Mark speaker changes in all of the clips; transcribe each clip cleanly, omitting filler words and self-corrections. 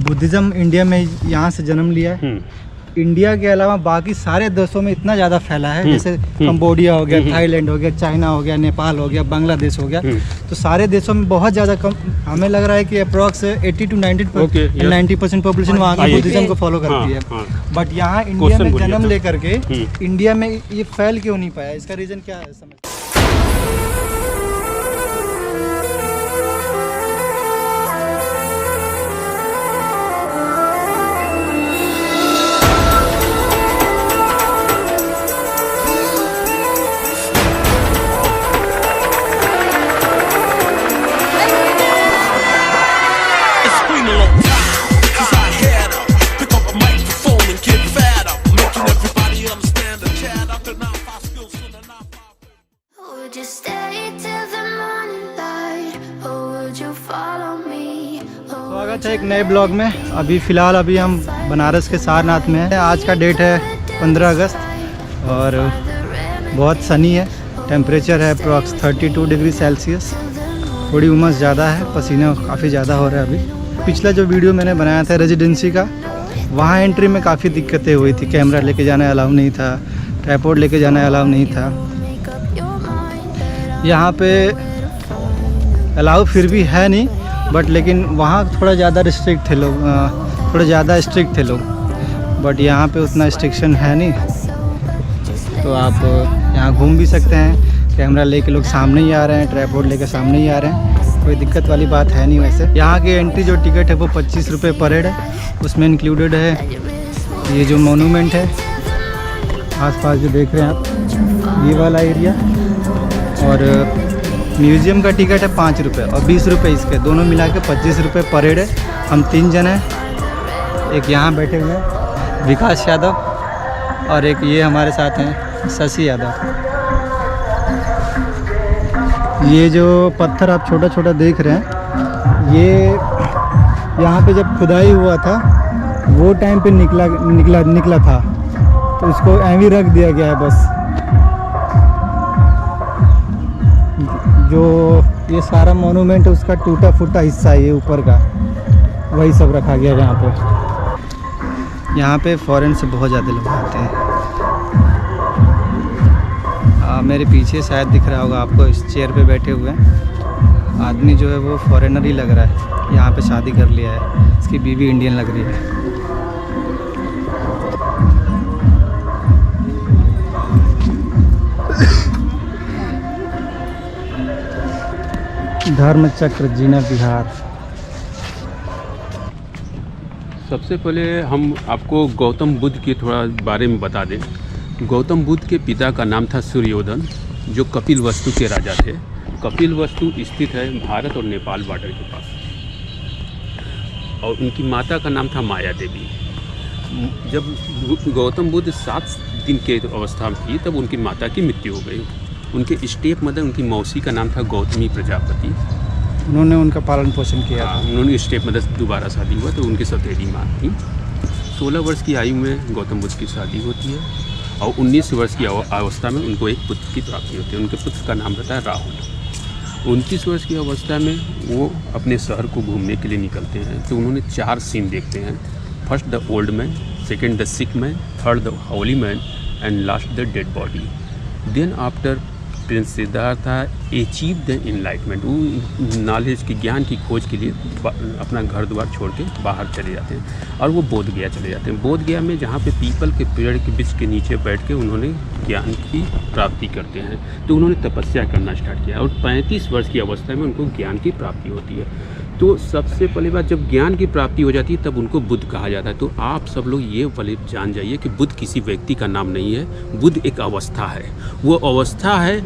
Speaker 1: Buddhism India में यहाँ से जन्म लिया है। इंडिया के अलावा बाकी सारे देशों में इतना ज़्यादा फैला है, जैसे कंबोडिया हो गया, थाईलैंड हो गया, चाइना हो गया, नेपाल हो गया, बांग्लादेश हो गया, तो सारे देशों में बहुत ज़्यादा कम, हमें लग रहा है कि अप्रॉक्स 80 to 90% पॉपुलेशन वहाँ की बुद्धिज़्म को फॉलो करती है। बट यहाँ इंडिया में जन्म लेकर के इंडिया में ये फैल क्यों नहीं पाया, इसका रीज़न क्या है समझ? स्वागत है एक नए ब्लॉग में। अभी फ़िलहाल हम बनारस के सारनाथ में हैं। आज का डेट है 15 अगस्त और बहुत सनी है। टेम्परेचर है अप्रॉक्स 32 डिग्री सेल्सियस। थोड़ी उमस ज़्यादा है, पसीना काफ़ी ज़्यादा हो रहा है अभी। पिछला जो वीडियो मैंने बनाया था रेजिडेंसी का, वहाँ एंट्री में काफ़ी दिक्कतें हुई थी। कैमरा लेके जाना अलाउ नहीं था, ट्राइपॉड लेके जाना अलाउ नहीं था। यहाँ पे अलाउ फिर भी है नहीं, बट लेकिन वहाँ थोड़ा ज़्यादा रिस्ट्रिक्ट थे लोग, थोड़ा ज़्यादा स्ट्रिक्ट थे लोग। बट यहाँ पे उतना रिस्ट्रिक्शन है नहीं, तो आप यहाँ घूम भी सकते हैं। कैमरा लेके लोग सामने ही आ रहे हैं, ट्राइपॉड लेके सामने ही आ रहे हैं, कोई दिक्कत वाली बात है नहीं। वैसे यहाँ की एंट्री जो टिकट है वो 25 रुपये पर हेड है। उसमें इंक्लूडेड है ये जो मोनूमेंट है, आसपास जो देख रहे हैं आप, ये वाला एरिया, और म्यूज़ियम का टिकट है 5 रुपये और 20 रुपये इसके, दोनों मिला के 25 रुपये पर हेड है। हम 3 जन हैं, एक यहाँ बैठे हुए हैं विकास यादव, और एक ये हमारे साथ हैं शशि यादव। ये जो पत्थर आप छोटा छोटा देख रहे हैं, ये यहाँ पे जब खुदाई हुआ था वो टाइम पे निकला था, तो इसको ऐवी रख दिया गया है बस। जो ये सारा मोनूमेंट है उसका टूटा फूटा हिस्सा है, ये ऊपर का, वही सब रखा गया है यहाँ पे। यहाँ पे फॉरेन से बहुत ज़्यादा लोग आते हैं। मेरे पीछे शायद दिख रहा होगा आपको, इस चेयर पे बैठे हुए हैं आदमी जो है वो फॉरेनर ही लग रहा है। यहाँ पे शादी कर लिया है, इसकी बीवी इंडियन लग रही है। धर्म चक्र जीना बिहार।
Speaker 2: सबसे पहले हम आपको गौतम बुद्ध के थोड़ा बारे में बता दें। गौतम बुद्ध के पिता का नाम था सूर्योधन, जो कपिलवस्तु के राजा थे। कपिलवस्तु स्थित है भारत और नेपाल बॉर्डर के पास, और उनकी माता का नाम था माया देवी। जब गौतम बुद्ध 7 दिन के अवस्था में थी तब उनकी माता की मृत्यु हो गई। उनके स्टेप मदर, उनकी मौसी का नाम था गौतमी प्रजापति।
Speaker 1: उन्होंने उनका पालन पोषण किया।
Speaker 2: उन्होंने स्टेप मदर से दोबारा शादी हुआ तो उनकी सौतेली माँ थी। 16 वर्ष की आयु में गौतम बुद्ध की शादी होती है और 19 वर्ष की अवस्था में उनको एक पुत्र की प्राप्ति होती है। उनके पुत्र का नाम रहता है राहुल। 29 वर्ष की अवस्था में वो अपने शहर को घूमने के लिए निकलते हैं। तो उन्होंने 4 सीन देखते हैं। First the old man, second the sick man, third the holy man and last the dead body. Then after prince Siddhartha achieve the enlightenment, वो नॉलेज की, ज्ञान की खोज के लिए अपना घर द्वार छोड़ के बाहर चले जाते हैं और वो बोध गया चले जाते हैं। बोध गया में जहाँ पे पीपल के पेड़ के बीच के नीचे बैठ के उन्होंने ज्ञान की प्राप्ति करते हैं। तो उन्होंने तपस्या करना स्टार्ट किया और 35 वर्ष की अवस्था में उनको ज्ञान की प्राप्ति होती है। तो सबसे पहली बात, जब ज्ञान की प्राप्ति हो जाती है तब उनको बुद्ध कहा जाता है। तो आप सब लोग ये वाले जान जाइए कि बुद्ध किसी व्यक्ति का नाम नहीं है, बुद्ध एक अवस्था है। वो अवस्था है,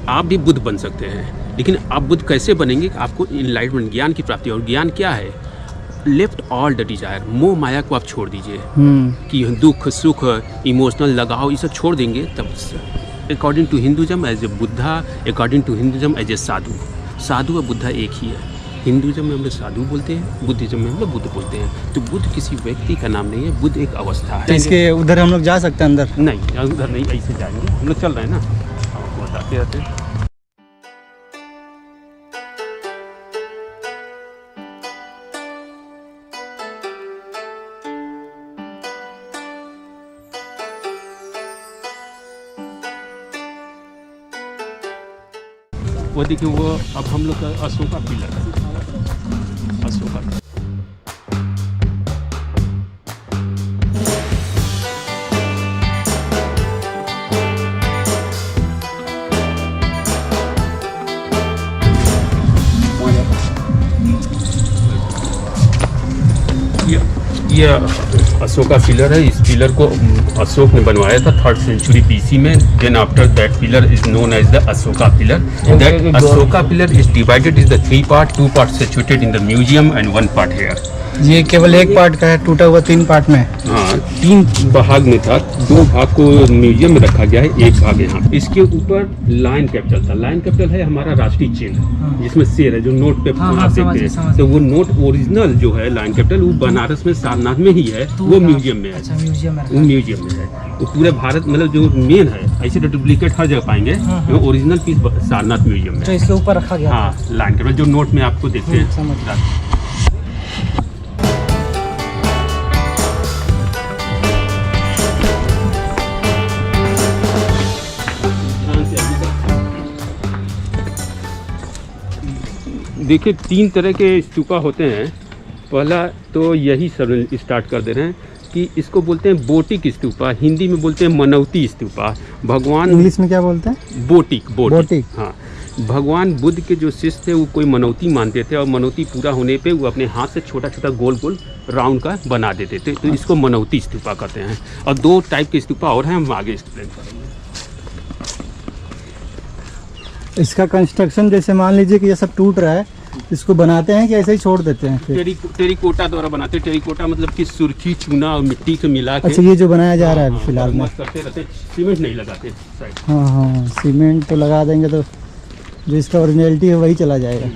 Speaker 2: आप भी बुद्ध बन सकते हैं। लेकिन आप बुद्ध कैसे बनेंगे? आपको इनलाइटमेंट, ज्ञान की प्राप्ति। और ज्ञान क्या है? लेफ्ट ऑल द डिजायर, मोह माया को आप छोड़ दीजिए कि दुख सुख इमोशनल लगाव ये सब छोड़ देंगे तब। According to Hinduism as a Buddha, according to Hinduism as a sadhu. Sadhu और बुद्धा एक ही है। हिंदुज़म में हम लोग साधु बोलते हैं, बुद्धिज़्म में हम लोग बुद्ध बोलते हैं। तो बुद्ध किसी व्यक्ति का नाम नहीं है, बुद्ध एक अवस्था है।
Speaker 1: तो इसके उधर हम लोग जा सकते हैं अंदर?
Speaker 2: नहीं, उधर नहीं, ऐसे जाएंगे। हम लोग चल रहे हैं ना, बताते रहते हैं। वो देखिए वो अब हम लोग का अशोका पिलर है, अशोका। ये अशोका पिलर है। इस पिलर को अशोक ने बनवाया था 3rd सेंचुरी BC में। Then after that pillar is known as the Ashoka pillar. That Ashoka pillar is divided is the 3 part, 2 part situated in the museum and 1 part here.
Speaker 1: ये केवल एक पार्ट का है, टूटा हुआ 3 पार्ट में।
Speaker 2: हाँ, 3 भाग में था, 2 भाग को म्यूजियम में रखा गया है, 1 भाग यहाँ। इसके ऊपर लायन कैपिटल था। लायन कैपिटल है हमारा राष्ट्रीय चिन्ह, जिसमें शेर है जो नोट पे आप देखते हैं। तो वो नोट ओरिजिनल जो है लायन कैपिटल वो बनारस में सारनाथ में ही है, वो म्यूजियम में है। वो म्यूजियम में है। वो पूरे भारत मतलब जो मेन है, ऐसे तो डुप्लीकेट हर जगह पाएंगे, वो ओरिजिनल पीस सारनाथ म्यूजियम में।
Speaker 1: तो इसके ऊपर रखा गया।
Speaker 2: हाँ, लायन कैपिटल जो नोट में आपको देखते हैं। देखिए 3 तरह के स्तूपा होते हैं। पहला तो यही सब स्टार्ट कर दे रहे हैं कि इसको बोलते हैं बोटिक स्तूपा, हिंदी में बोलते हैं मनौती स्तूपा। भगवान
Speaker 1: इंग्लिश में क्या बोलते हैं?
Speaker 2: बोटिक। हाँ, भगवान बुद्ध के जो शिष्य थे वो कोई मनौती मानते थे, और मनौती पूरा होने पे वो अपने हाथ से छोटा छोटा गोल गोल राउंड का बना देते थे, तो इसको मनौती स्तूपा कहते हैं। और 2 टाइप के स्तूपा और हैं, हम आगे एक्सप्लेन करेंगे।
Speaker 1: इसका कंस्ट्रक्शन जैसे मान लीजिए कि ये सब टूट रहा है, इसको बनाते हैं कि ऐसे ही छोड़ देते हैं फिर?
Speaker 2: टेरिकोटा द्वारा बनाते हैं। टेरिकोटा मतलब कि सुर्खी, चूना और मिट्टी से मिला के।
Speaker 1: अच्छा, ये जो बनाया जा रहा है फिलहाल में
Speaker 2: करते रहते, सीमेंट नहीं लगाते साइड।
Speaker 1: हाँ हाँ, सीमेंट तो लगा देंगे तो जो इसका ओरिजिनलिटी है वही चला जाएगा।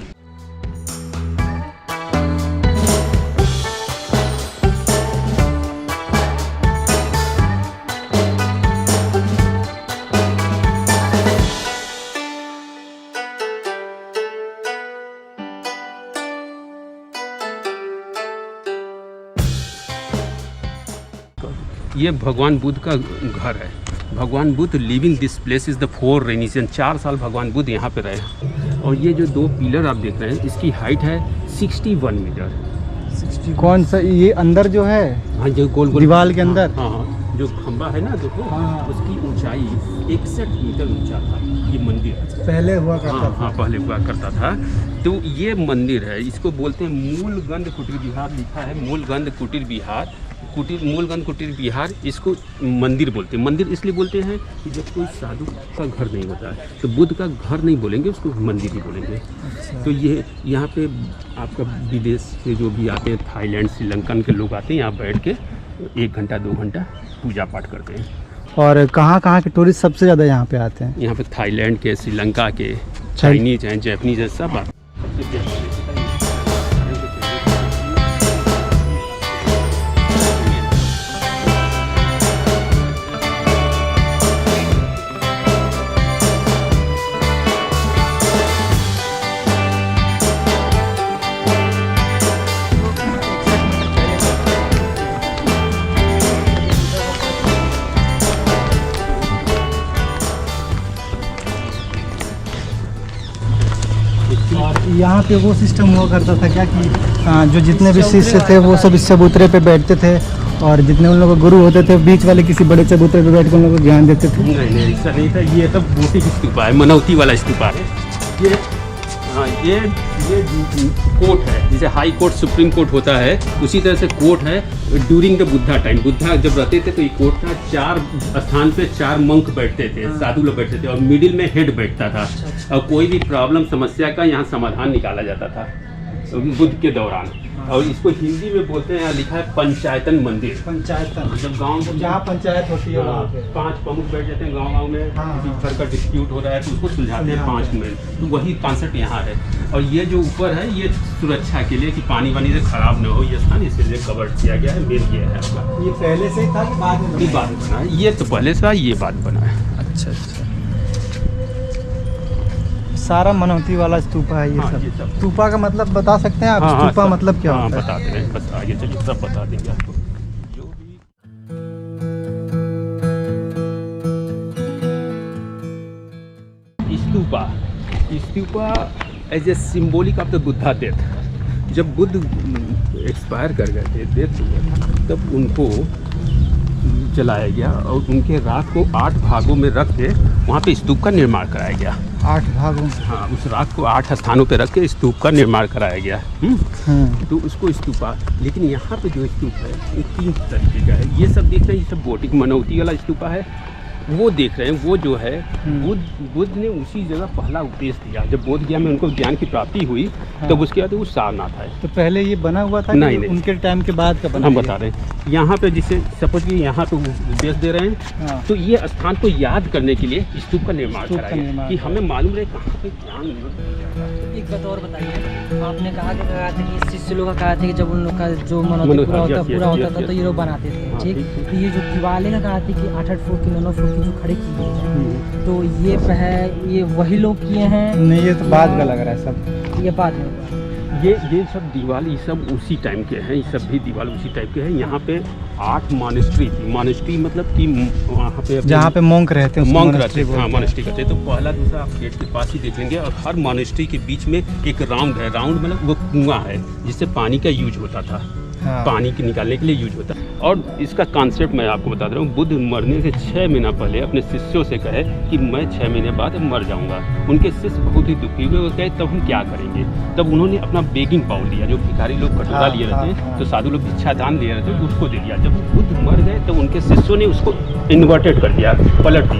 Speaker 2: ये भगवान बुद्ध का घर है। भगवान Buddha living this place is the 4 रेनिसन। 4 साल भगवान बुद्ध यहाँ पे रहे। और ये जो 2 पिलर आप देख रहे हैं, इसकी हाइट है 61 मीटर।
Speaker 1: कौन सा ये अंदर जो है?
Speaker 2: हाँ, जो गोल गोल
Speaker 1: दीवार के अंदर।
Speaker 2: हाँ, जो खंबा है ना देखो,
Speaker 1: हाँ।
Speaker 2: उसकी ऊंचाई 61 मीटर ऊंचा था ये मंदिर।
Speaker 1: पहले हुआ करता
Speaker 2: हाँ,
Speaker 1: था।
Speaker 2: हाँ, पहले हुआ करता था। तो ये मंदिर है, इसको बोलते हैं मूलगंध कुटीर विहार। लिखा है मूलगंध कुटीर विहार। मूलगंध कुटीर विहार इसको मंदिर बोलते हैं। मंदिर इसलिए बोलते हैं कि जब कोई साधु का घर नहीं होता है तो बुद्ध का घर नहीं बोलेंगे, उसको मंदिर ही बोलेंगे।
Speaker 1: अच्छा।
Speaker 2: तो ये यहाँ पे आपका विदेश से जो भी आते हैं, थाईलैंड, श्रीलंकन के लोग आते हैं, यहाँ बैठ के 1 घंटा 2 घंटा पूजा पाठ करते हैं।
Speaker 1: और कहाँ कहाँ के टूरिस्ट सबसे ज़्यादा यहाँ पे आते हैं?
Speaker 2: यहाँ पे थाईलैंड के, श्रीलंका के, चाइनीज हैं, जैपनीज हैं, सब आते हैं।
Speaker 1: यहाँ पे वो सिस्टम हुआ करता था क्या कि जो जितने भी शिष्य थे वो सब इस चबूतरे पे बैठते थे, और जितने उन लोगों के गुरु होते थे बीच वाले किसी बड़े चबूतरे पे बैठ कर उन लोगों को ज्ञान देते थे?
Speaker 2: नहीं, ऐसा नहीं था। ये तो बोटिक स्तूपा है, मनौती वाला स्तूपा है ये। हाँ, ये कोर्ट है, जैसे हाई कोर्ट सुप्रीम कोर्ट होता है, उसी तरह से कोर्ट है। During the Buddha time, Buddha जब रहते थे तो ये कोर्ट था। 4 स्थान पे 4 मंक बैठते थे, साधु लोग बैठते थे, और मिडिल में हेड बैठता था। और कोई भी प्रॉब्लम, समस्या का यहाँ समाधान निकाला जाता था बुद्ध के दौरान। और इसको हिंदी में बोलते हैं, यहाँ लिखा है पंचायतन मंदिर।
Speaker 1: पंचायतन,
Speaker 2: जब गाँव को
Speaker 1: जहाँ पंचायत होती है वहाँ पे
Speaker 2: 5 प्रमुख बैठ जाते हैं गांव में।
Speaker 1: हाँ,
Speaker 2: किसी घर का डिस्प्यूट हो रहा है तो उसको सुलझाते हैं 5 मिनट। तो वही कॉन्सेप्ट यहाँ है। और ये जो ऊपर है ये सुरक्षा के लिए, कि पानी वानी से खराब न हो ये स्थान, इसलिए कवर किया गया है। मेन ये है आपका।
Speaker 1: ये पहले से ही था कि बाद में?
Speaker 2: बाद बना है, ये तो पहले से ये बात बना है।
Speaker 1: अच्छा अच्छा, सारा मनौती वाला स्तूपा है ये
Speaker 2: हाँ,
Speaker 1: सब।
Speaker 2: ये सब।
Speaker 1: स्तूपा का मतलब बता सकते हैं आप?
Speaker 2: हाँ,
Speaker 1: स्तूपा
Speaker 2: सब-
Speaker 1: मतलब क्या
Speaker 2: हाँ,
Speaker 1: होता है?
Speaker 2: बता दे रहे हैं, बस आगे चलिए सब बता देंगे आपको। जो भी stupa, stupa as a symbolic of the Buddha death. जब बुद्ध एक्सपायर कर गए थे, डेथ हुआ, तब उनको जलाया गया और उनके राख को 8 भागों में रख के वहाँ पे स्तूप का निर्माण कराया गया।
Speaker 1: 8 भागों?
Speaker 2: हाँ, उस राख को 8 स्थानों पे रख के स्तूप का निर्माण कराया गया। तो उसको स्तूपा। लेकिन यहाँ पे जो स्तूप है वो 3 तरीके का है। ये सब देख रहे हैं, ये सब बोटिक मनौती वाला स्तूपा है। वो देख रहे हैं, वो जो है बुद्ध ने उसी जगह पहला उपदेश दिया। जब बोध गया में उनको ज्ञान की प्राप्ति हुई, तब उसके बाद वो सारनाथ है।
Speaker 1: तो पहले ये बना हुआ था?
Speaker 2: नहीं,
Speaker 1: उनके टाइम के बाद का बना?
Speaker 2: हम बता रहे हैं यहाँ पे, जिसे सपोज कि यहाँ पे उपदेश दे रहे हैं, तो ये स्थान को याद करने के लिए स्तूप का निर्माण कराया कि हमें मालूम रहे कहाँ पे ज्ञान।
Speaker 3: एक बात और बताइए, आपने कहा था कि शिष्य लोग कहा था कि जब उन लोग का जो मनोरथ पूरा होता था तो ये लोग बनाते थे, ठीक। तो ये जो दिवाले का कहा था कि 8-8 फुट की 9-9 फुट की जो खड़ी की गई है, तो ये वही लोग किए हैं?
Speaker 1: नहीं, ये तो बाद का लग रहा है सब।
Speaker 3: ये बाद में
Speaker 2: ये सब दीवाल, ये सब उसी टाइम के हैं। ये सब भी दीवाल उसी टाइप के हैं। यहाँ पे 8 मॉनेस्ट्री थी। मॉनेस्ट्री मतलब कि वहाँ पे
Speaker 1: जहाँ पे मॉन्क रहते हैं,
Speaker 2: मॉन्क रहते हैं। हाँ, मॉनेस्ट्री कहते हैं। तो पहला दूसरा आप गेट के पास ही देखेंगे, और हर मॉनेस्ट्री के बीच में एक राउंड है। राउंड मतलब वो कुआं है जिससे पानी का यूज होता था।
Speaker 1: हाँ।
Speaker 2: पानी के निकालने के लिए यूज होता है। और इसका कॉन्सेप्ट मैं आपको बता दे रहा हूँ। बुद्ध मरने के 6 महीना पहले अपने शिष्यों से कहे कि मैं 6 महीने बाद मर जाऊंगा। उनके शिष्य बहुत ही दुखी हुए। वो कहे तब हम क्या करेंगे? तब उन्होंने अपना बेगिंग बाउल दिया। जो भिखारी लोग कटोरा लिए रहते हैं, तो साधु लोग भिक्षा दान लिए रहते हैं, उसको दे दिया। जब बुद्ध मर गए तो उनके शिष्यों ने उसको इन्वर्टेड कर दिया, पलट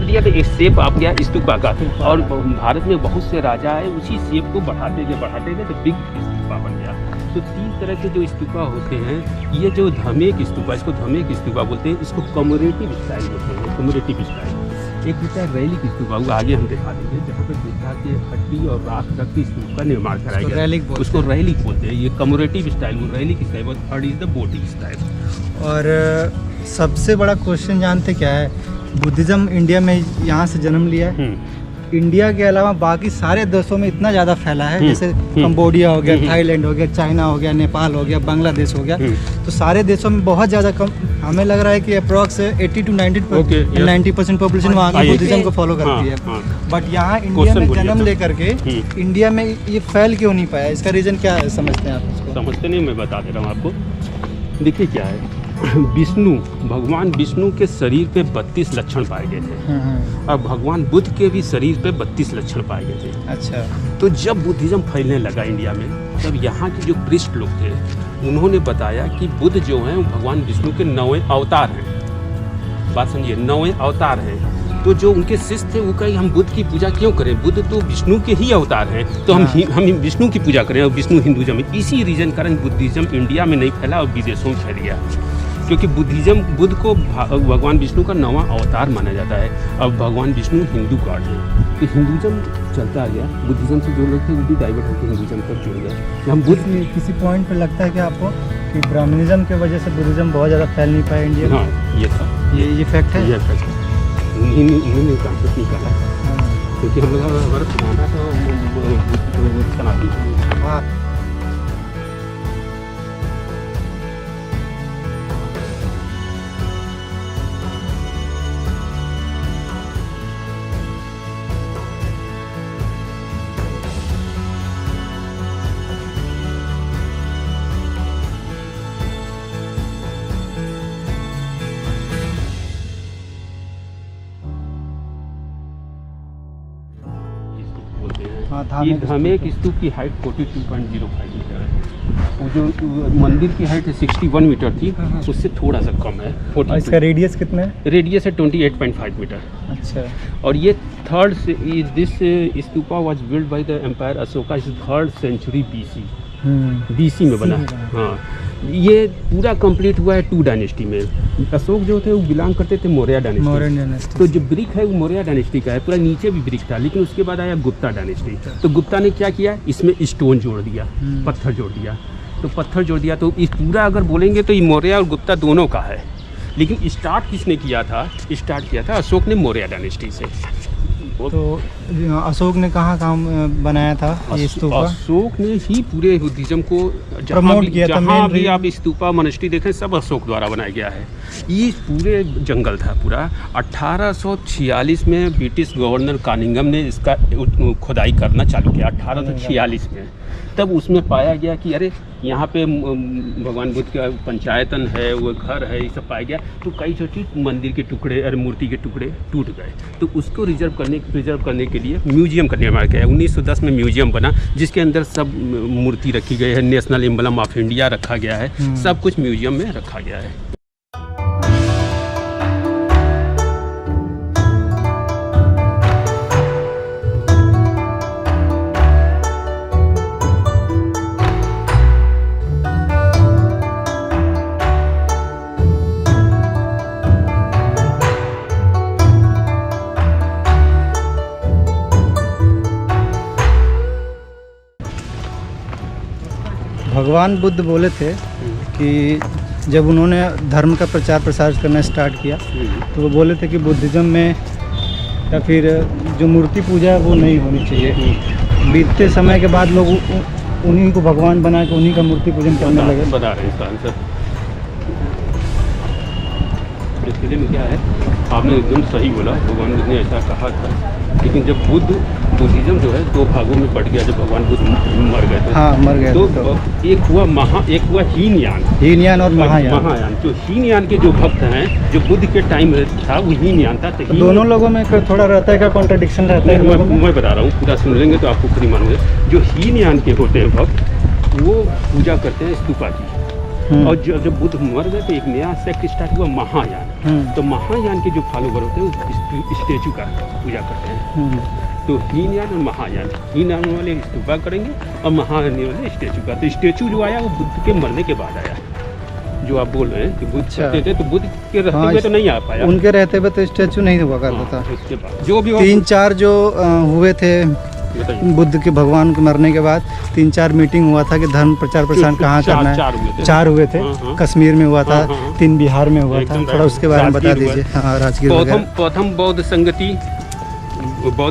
Speaker 2: दिया तो एक शेप आ गया स्तूपा का। और भारत में बहुत से राजा आए, उसी शेप को बढ़ाते गए तो बिग स्तूपा बन गया। तो 3 तरह के जो स्तूपा होते हैं। ये जो धमेक स्तूपा, इसको धमेक स्तूपा बोलते हैं। इसको कमोरेटिव स्टाइल बोलते हैं, कमोरेटिव स्टाइल। एक होता है रैलिक स्तूपा, वो आगे हम दिखा देंगे, जहाँ पे बुद्धा के हड्डी और राख रख के स्तूप का निर्माण कराया गया। उसको रैलिक बोलते हैं। ये कमोरेटिव स्टाइल, वो relic style. Third is the boutique style.
Speaker 1: और सबसे बड़ा क्वेश्चन जानते क्या है? बुद्धिज़्म इंडिया में यहाँ से जन्म लिया है। इंडिया के अलावा बाकी सारे देशों में इतना ज़्यादा फैला है, जैसे कंबोडिया हो गया, थाईलैंड हो गया, चाइना हो गया, नेपाल हो गया, बांग्लादेश हो गया। तो सारे देशों में बहुत ज़्यादा कम, हमें लग रहा है कि अप्रॉक्स 80 to 90% पॉपुलेशन वहाँ की बुद्धिज़्म को फॉलो करती है। बट यहाँ इंडिया में जन्म लेकर के इंडिया में ये फैल क्यों नहीं पाया? इसका रीज़न क्या है, समझते हैं आप इसको?
Speaker 2: समझते नहीं, मैं बता दे रहा हूँ आपको। देखिए क्या है, भगवान विष्णु के शरीर पे 32 लक्षण पाए गए थे, और भगवान बुद्ध के भी शरीर पे 32 लक्षण पाए गए थे।
Speaker 1: अच्छा।
Speaker 2: तो जब बुद्धिज्म फैलने लगा इंडिया में, तब यहाँ के जो पृष्ठ लोग थे, उन्होंने बताया कि बुद्ध जो हैं वो भगवान विष्णु के 9वें अवतार हैं। बात समझिए, 9वें अवतार हैं। तो जो उनके शिष्य थे वो कहे हम बुद्ध की पूजा क्यों करें? बुद्ध तो विष्णु के ही अवतार हैं, तो हम विष्णु की पूजा करें। और विष्णु हिंदुज़म में इसी रीजन कारण बुद्धिज्म इंडिया में नहीं फैला और विदेशों में फैल गया, क्योंकि बुद्ध को भगवान विष्णु का 9वां अवतार माना जाता है। अब भगवान विष्णु हिंदू गॉड है, तो हिंदुज़म चलता गया। बुद्धिज्म से जो लोग थे वो भी डाइवर्ट होकर हिंदुज़म पर जुड़ गए। हम बुद्ध
Speaker 1: किसी पॉइंट पर लगता है कि आपको कि ब्राह्मणिज्म की वजह से बुद्धिज्म बहुत ज़्यादा फैल नहीं पाया इंडिया में?
Speaker 2: हाँ, ये था,
Speaker 1: ये फैक्ट है।
Speaker 2: ये फैक्ट है। उन्होंने कॉन्सेप्ट निकाला, क्योंकि हम लोग हमारा पुराना तो सनातन। हाँ। ये धमेक स्तूप की हाइट 42.05 मीटर है। वो जो मंदिर की हाइट 61 मीटर थी, उससे थोड़ा सा कम है।
Speaker 1: इसका रेडियस कितना है?
Speaker 2: रेडियस है 28.5 मीटर।
Speaker 1: अच्छा।
Speaker 2: और ये थर्ड से this stupa was build by the empire Ashoka, इस 3rd सेंचुरी BC में बना। हाँ, ये पूरा कंप्लीट हुआ है 2 डायनेस्टी में। अशोक जो थे वो बिलोंग करते थे मौर्य डायनेस्टी। तो जो ब्रिक है वो मौर्य डायनेस्टी का है, पूरा नीचे भी ब्रिक था। लेकिन उसके बाद आया गुप्ता डायनेस्टी। तो गुप्ता ने क्या किया, इसमें स्टोन जोड़ दिया, पत्थर जोड़ दिया। तो पत्थर जोड़ दिया तो इस पूरा अगर बोलेंगे तो ये मौर्य और गुप्ता दोनों का है। लेकिन स्टार्ट किसने किया था? स्टार्ट किया था अशोक ने मौर्य डायनेस्टी से।
Speaker 1: तो अशोक ने कहाँ बनाया था ये स्तूपा?
Speaker 2: अशोक ने ही पूरे बुद्धिज्म को
Speaker 1: प्रमोट किया था।
Speaker 2: जहाँ भी आप स्तूपा मोनेस्ट्री देखें सब अशोक द्वारा बनाया गया है। ये पूरे जंगल था पूरा। 1846 में ब्रिटिश गवर्नर कानिंगम ने इसका खुदाई करना चालू किया 1846 में। तब उसमें पाया गया कि अरे यहाँ पे भगवान बुद्ध का पंचायतन है, वो घर है, ये सब पाया गया। तो कई छोटी मंदिर के टुकड़े और मूर्ति के टुकड़े टूट गए। तो उसको प्रिजर्व करने के लिए म्यूजियम का निर्माण किया। 1910 में म्यूजियम बना जिसके अंदर सब मूर्ति रखी गई है। नेशनल एम्बलम ऑफ इंडिया रखा गया है। सब कुछ म्यूजियम में रखा गया है।
Speaker 1: भगवान बुद्ध बोले थे कि जब उन्होंने धर्म का प्रचार प्रसार करना स्टार्ट किया तो वो बोले थे कि बुद्धिज़्म में या फिर जो मूर्ति पूजा है वो नहीं होनी चाहिए। बीतते समय के बाद लोग उन्हीं को भगवान बना के उन्हीं का मूर्ति पूजन करने लगे।
Speaker 2: बता रहे हैं आंसर। इसके लिए क्या है, आपने एकदम सही बोला। भगवान बुद्ध ने ऐसा कहा था। लेकिन जब बुद्धिज़्म जो है दो भागों में बट गया। जब भगवान बुद्ध मर गए थे,
Speaker 1: हाँ मर गए
Speaker 2: तो एक हुआ हीनयान
Speaker 1: और महायान।
Speaker 2: जो हीनयान के जो भक्त हैं, जो बुद्ध के टाइम था वो हीनयान था। तो
Speaker 1: दोनों लोगों में थोड़ा रहता है, का कॉन्ट्रडिक्शन रहता है।
Speaker 2: मैं बता रहा हूँ, पूरा सुन लेंगे तो आपको खुद ही मानोगे। जो हीनयान के होते हैं भक्त, वो पूजा करते हैं स्तूपा की। और जब बुद्ध मर गए तो एक नया सेक्ट स्टार्ट हुआ, महायान। तो महायान के जो फॉलोवर होते हैं वो स्टेचू का पूजा करते हैं। तो हीनयान और महायान, हीनयान वाले स्तूपा करेंगे और महायान वाले स्टेचू का। तो स्टेचू जो आया वो बुद्ध के मरने के बाद आया। जो आप बोल रहे हैं कि बुद्ध करते थे, तो बुद्ध के रहते हुए तो नहीं आ पाया।
Speaker 1: उनके रहते हुए तो स्टेचू नहीं हुआ करता था।
Speaker 2: उसके बाद जो भी
Speaker 1: 3-4 जो हुए थे बुद्ध के भगवान के मरने के बाद 3-4 मीटिंग हुआ था कि धर्म प्रचार प्रसार कहाँ करना है। 4 हुए थे। कश्मीर में हुआ था, 3 बिहार में हुआ था। थोड़ा उसके बारे में बता दीजिए। हाँ, राजगीर।
Speaker 2: प्रथम बौद्ध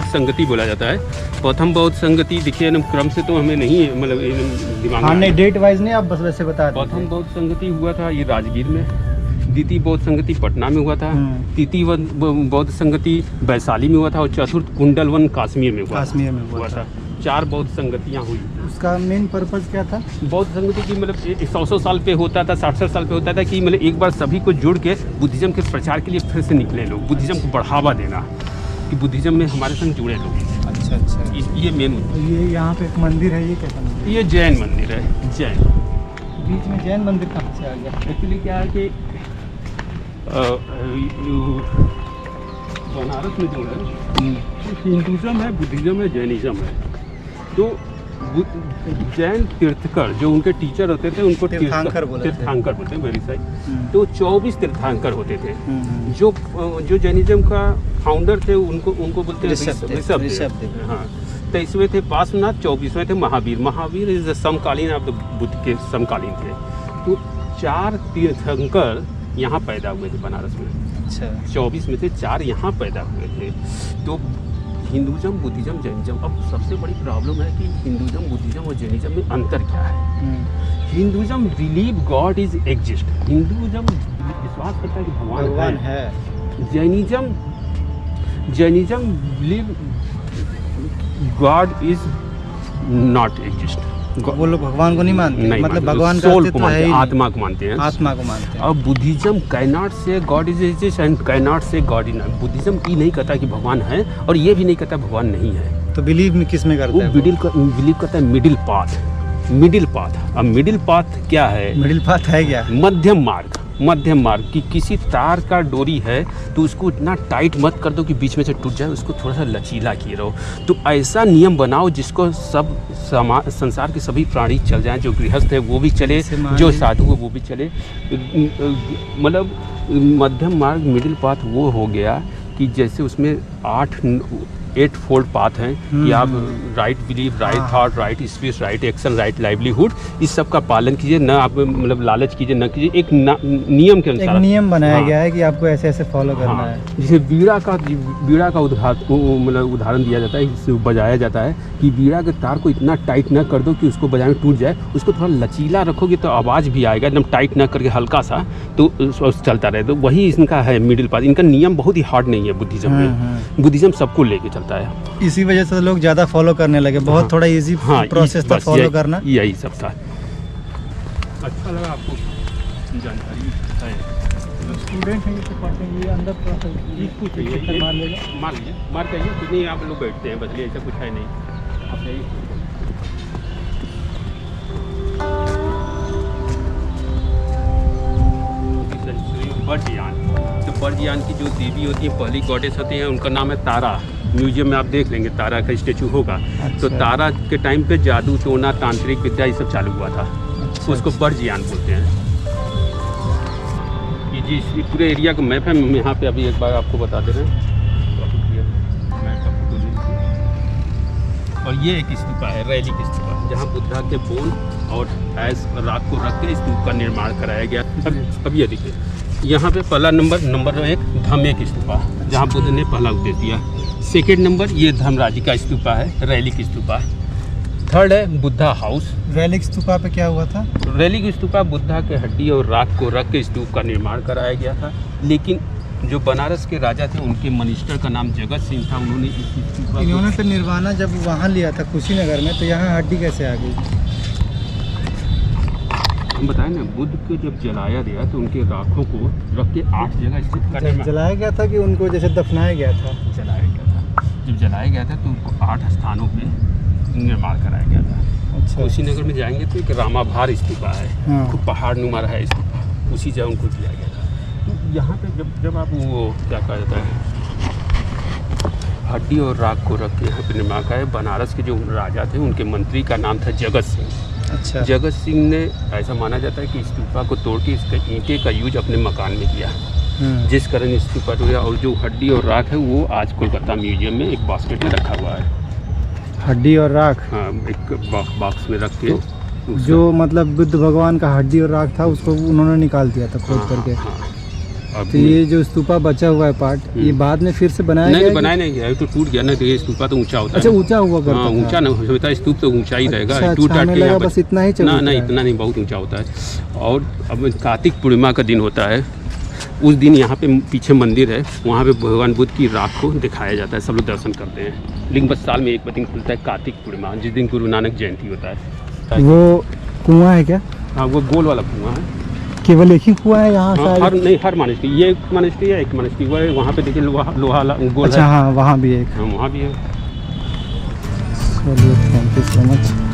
Speaker 2: संगति बोला जाता है। प्रथम बौद्ध संगति देखिए ना, क्रम से तो हमें नहीं मतलब दिमाग में।
Speaker 1: हाँ नहीं, डेट वाइज नहीं, आप बस वैसे बता दीजिए।
Speaker 2: प्रथम बौद्ध संगति हुआ था ये राजगीर में। द्वितीय बौद्ध संगति पटना में हुआ था। तृतीय बौद्ध संगति वैशाली में हुआ था। और चतुर्थ कुंडलवन कश्मीर में हुआ था। 4 बौद्ध संगतियाँ हुई।
Speaker 1: उसका मेन पर्पस क्या था?
Speaker 2: बौद्ध संगति की मतलब 100 साल पे होता था, 60 साल पे होता था कि मतलब एक बार सभी को जुड़ के बुद्धिज़्म के प्रचार के लिए फिर से निकले लोग। बुद्धिज़्म को बढ़ावा देना कि बुद्धिज़्म में हमारे संग जुड़े लोग।
Speaker 1: अच्छा।
Speaker 2: ये मेन।
Speaker 1: ये यहाँ पे एक मंदिर है, ये कैसा मंदिर?
Speaker 2: ये जैन मंदिर है। जैन
Speaker 1: बीच में जैन मंदिर कहाँ से आ गया?
Speaker 2: एक्चुअली क्या है कि बनारस में जो है हिंदुज़्म है, बुद्धिज़्म है, जैनिज़्म है। तो जैन तीर्थकर जो उनके टीचर होते थे उनको तीर्थंकर बोलते हैं। वेरी सही। तो 24 तीर्थंकर होते थे। जो जैनिज्म का फाउंडर थे उनको बोलते हैं ऋषभ। हाँ, 23वें थे पार्श्वनाथ, 24वें थे महावीर। महावीर इज समकालीन आप बुद्ध के समकालीन थे। तो 4 तीर्थंकर यहाँ पैदा हुए थे बनारस में।
Speaker 1: अच्छा।
Speaker 2: 24 में से 4 यहाँ पैदा हुए थे। तो हिंदुज़म, बुद्धिज़्म, जैनिज़्म। अब सबसे बड़ी प्रॉब्लम है कि हिंदुज़म, बुद्धिज़्म और जैनिज़्म में अंतर क्या है। Hinduism believe God is exist. Hinduism विश्वास करता है कि भगवान है। Jainism believe God is not exist.
Speaker 1: वो लोग भगवान को नहीं मानते। मतलब भगवान का
Speaker 2: सोल को मानते हैं, आत्मा को मानते हैं।
Speaker 1: आत्मा को मानते हैं।
Speaker 2: और Buddhism cannot say God is exist and cannot say God is not. Buddhism ये नहीं कहता कि भगवान है और ये भी नहीं कहता भगवान नहीं है।
Speaker 1: तो बिलीव में किस में करता है?
Speaker 2: वो बिलीव करता है मिडिल पाथ। अब मिडिल पाथ क्या है?
Speaker 1: मिडिल पाथ है क्या?
Speaker 2: मध्यम मार्ग कि किसी तार का डोरी है तो उसको इतना टाइट मत कर दो कि बीच में से टूट जाए, उसको थोड़ा सा लचीला किए रहो। तो ऐसा नियम बनाओ जिसको सब संसार के सभी प्राणी चल जाएं। जो गृहस्थ है वो भी चले, जो साधु है वो भी चले। मतलब मध्यम मार्ग, मिडिल पाथ वो हो गया कि जैसे उसमें 8 फोल्ड पाथ हैं कि आप right believe, right thought, right speech, right action, right livelihood, इस सब का पालन कीजिए, न आप मतलब लालच कीजिए, न कीजिए, एक नियम के अनुसार।
Speaker 1: एक नियम बनाया
Speaker 2: हाँ।
Speaker 1: गया है कि आपको ऐसे ऐसे फॉलो करना
Speaker 2: हाँ,
Speaker 1: है।
Speaker 2: जैसे बीड़ा का उदाहरण दिया जाता है, इससे बजाया जाता है कि बीड़ा के तार को इतना टाइट ना कर दो कि उसको बजाने में टूट जाए, उसको थोड़ा लचीला रखोगे तो आवाज़ भी आएगा, एकदम टाइट ना करके हल्का सा तो चलता रहे। तो वही इनका है मिडिल पाथ। इनका नियम बहुत ही हार्ड नहीं है बुद्धिज्म में। बुद्धिज्म सबको लेके चलता है।
Speaker 1: इसी वजह से लोग ज़्यादा फॉलो करने लगे, बहुत
Speaker 2: हाँ।
Speaker 1: थोड़ा इजी
Speaker 2: हाँ,
Speaker 1: प्रोसेस था
Speaker 2: बस
Speaker 1: फॉलो करना।
Speaker 2: यही सब था। अच्छा लगा आपको जानकारी है।
Speaker 3: स्टूडेंट हैं ये पढ़ते हैं, ये अंदर थोड़ा सा
Speaker 2: कुछ चाहिए मार लीजिए, मार चाहिए कुछ नहीं, आप लोग बैठते हैं बस, ऐसा कुछ है नहीं। आप जाइए। बर्जियान, तो बर्जियान की जो देवी होती है, पहली गॉडेस होती है, उनका नाम है तारा। म्यूजियम में आप देख लेंगे तारा का स्टेचू होगा। तो तारा के टाइम पे जादू टोना तांत्रिक विद्या ये सब चालू हुआ था। उसको बर्जियान बोलते हैं। ये जी पूरे एरिया का मैप है, हम यहाँ पे अभी एक बार आपको बता दे रहे हैं। और ये एक स्तूपा है, रैली की स्तूपा, जहाँ बुद्धा के बोन और ऐस रात को रख के स्तूप का निर्माण कराया गया। अब ये देखिए, यहाँ पे पहला नंबर 1 धम्मे की स्तूपा, जहाँ बुद्ध ने पहला उपदेश दिया। सेकेंड नंबर ये धर्मराजी का स्तूपा है, रैली की स्तूपा। थर्ड है बुद्धा हाउस।
Speaker 1: रैली स्तूपा पे क्या हुआ था?
Speaker 2: रैली की स्तूपा बुद्धा के हड्डी और राख को रख के स्तूप का निर्माण कराया गया था। लेकिन जो बनारस के राजा थे, उनके मिनिस्टर का नाम जगत सिंह था, उन्होंने इस स्तूपा
Speaker 1: इन्होंने फिर निर्वाणा जब वहाँ लिया था कुशीनगर में, तो यहाँ हड्डी कैसे आ गई?
Speaker 2: हम बताएं ना, बुद्ध को जब जलाया गया तो उनके राखों को रख के 8 जगह स्थित करने में
Speaker 1: जलाया गया था कि उनको जैसे दफनाया गया था?
Speaker 2: जलाया गया था। जब जलाया गया था तो उनको 8 स्थानों पे निर्माण कराया गया था।
Speaker 1: अच्छा।
Speaker 2: कुशीनगर में जाएंगे तो एक रामाभार स्तूपा है,
Speaker 1: हाँ।
Speaker 2: खूब पहाड़ नुमा है स्तूपा, उसी जगह उनको दिया गया था। तो यहाँ पे जब आप वो क्या कहा जाता है, हड्डी और राख को रख के यहाँ पे निर्माण कराया। बनारस के जो राजा थे, उनके मंत्री का नाम था जगत सिंह।
Speaker 1: अच्छा।
Speaker 2: जगत सिंह ने, ऐसा माना जाता है कि स्तूपा को तोड़ के इसके ईंटे का यूज अपने मकान में किया, जिस कारण स्तूपा टूट गया। और जो हड्डी और राख है वो आज कोलकाता म्यूजियम में एक बास्केट में रखा हुआ है।
Speaker 1: हड्डी और राख?
Speaker 2: हाँ, एक बॉक्स में रख के
Speaker 1: तो जो मतलब बुद्ध भगवान का हड्डी और राख था, उसको उन्होंने निकाल दिया था खोद करके।
Speaker 2: हाँ।
Speaker 1: तो ये जो स्तूपा बचा हुआ है पार्ट, ये बाद में फिर से बनाया गया?
Speaker 2: नहीं, बनाया नहीं गया, तो टूट गया ना। तो ये स्तूपा तो ऊंचा होता है।
Speaker 1: अच्छा, ऊंचा हुआ करता था।
Speaker 2: ऊंचा ना होता है, स्तूप तो ऊंचा ही रहेगा।
Speaker 1: अच्छा,
Speaker 2: टूट टाट के यहाँ
Speaker 1: बस इतना ही
Speaker 2: ना, इतना नहीं, बहुत ऊंचा होता है। और अब कार्तिक पूर्णिमा का दिन होता है, उस दिन यहाँ पे पीछे मंदिर है, वहाँ पे भगवान बुद्ध की राख को दिखाया जाता है, सब लोग दर्शन करते हैं। लेकिन बस साल में एक दिन खुलता है कार्तिक पूर्णिमा, जिस दिन गुरु नानक जयंती होता है।
Speaker 1: वो कुआं है क्या?
Speaker 2: हाँ, वो गोल वाला कुआं है।
Speaker 1: केवल एक ही कुआं है यहाँ?
Speaker 2: हाँ, हर मानिस्ट्री, ये एक मानिस्ट्री है, एक मानिस्ट्री वो है, वहाँ पे देखिए लोहा गोल।
Speaker 1: अच्छा, हाँ, वहाँ भी एक।
Speaker 2: हाँ, वहाँ भी है।
Speaker 1: चलिए, थैंक यू सो मच।